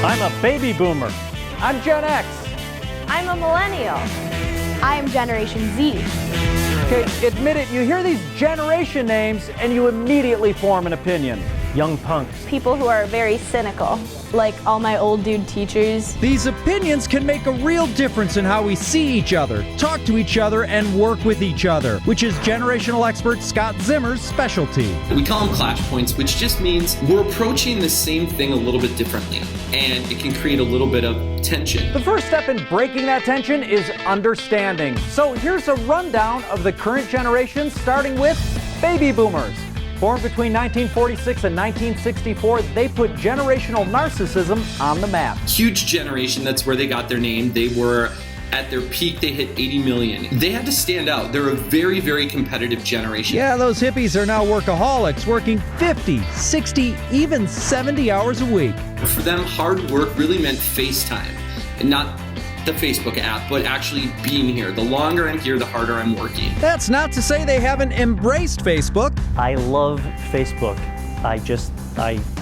I'm a baby boomer. I'm Gen X. I'm a millennial. I am Generation Z. Okay, admit it, you hear these generation names and you immediately form an opinion. Young punks. People who are very cynical, like all my old dude teachers. These opinions can make a real difference in how we see each other, talk to each other, and work with each other, which is generational expert Scott Zimmer's specialty. We call them clash points, which just means we're approaching the same thing a little bit differently, and it can create a little bit of tension. The first step in breaking that tension is understanding. So here's a rundown of the current generation, starting with baby boomers. Born between 1946 and 1964, they put generational narcissism on the map. Huge generation, that's where they got their name. They were at their peak, they hit 80 million. They had to stand out. They're a very, very competitive generation. Yeah, those hippies are now workaholics, working 50, 60, even 70 hours a week. For them, hard work really meant FaceTime, and not the Facebook app, but actually being here. The longer I'm here, the harder I'm working. That's not to say they haven't embraced Facebook. I love Facebook. I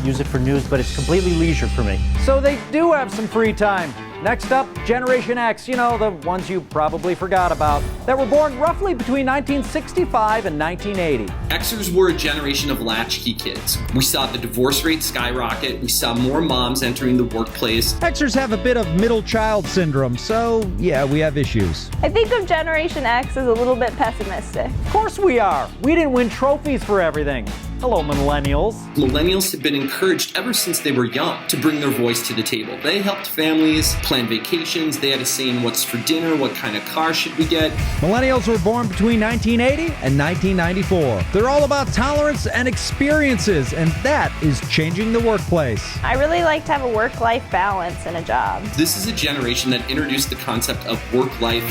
use it for news, but it's completely leisure for me. So they do have some free time. Next up, Generation X, the ones you probably forgot about, that were born roughly between 1965 and 1980. Xers were a generation of latchkey kids. We saw the divorce rate skyrocket. We saw more moms entering the workplace. Xers have a bit of middle child syndrome, so yeah, we have issues. I think of Generation X as a little bit pessimistic. Of course we are. We didn't win trophies for everything. Hello, millennials. Millennials have been encouraged ever since they were young to bring their voice to the table. They helped families plan vacations. They had a say in what's for dinner, what kind of car should we get. Millennials were born between 1980 and 1994. They're all about tolerance and experiences, and that is changing the workplace. I really like to have a work-life balance in a job. This is a generation that introduced the concept of work-life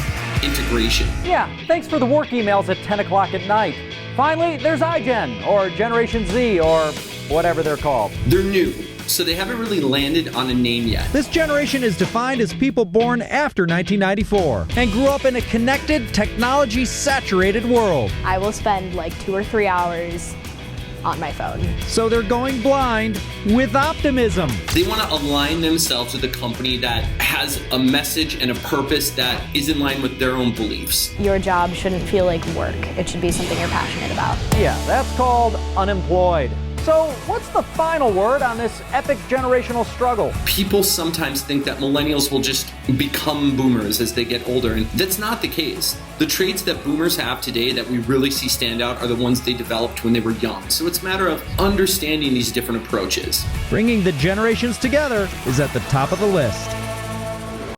integration. Yeah, thanks for the work emails at 10 o'clock at night. Finally, there's iGen, or Generation Z, or whatever they're called. They're new, so they haven't really landed on a name yet. This generation is defined as people born after 1994 and grew up in a connected, technology-saturated world. I will spend like 2 or 3 hours on my phone. So they're going blind with optimism. They want to align themselves with a company that has a message and a purpose that is in line with their own beliefs. Your job shouldn't feel like work. It should be something you're passionate about. Yeah, that's called unemployed. So what's the final word on this epic generational struggle? People sometimes think that millennials will just become boomers as they get older, and that's not the case. The traits that boomers have today that we really see stand out are the ones they developed when they were young. So it's a matter of understanding these different approaches. Bringing the generations together is at the top of the list.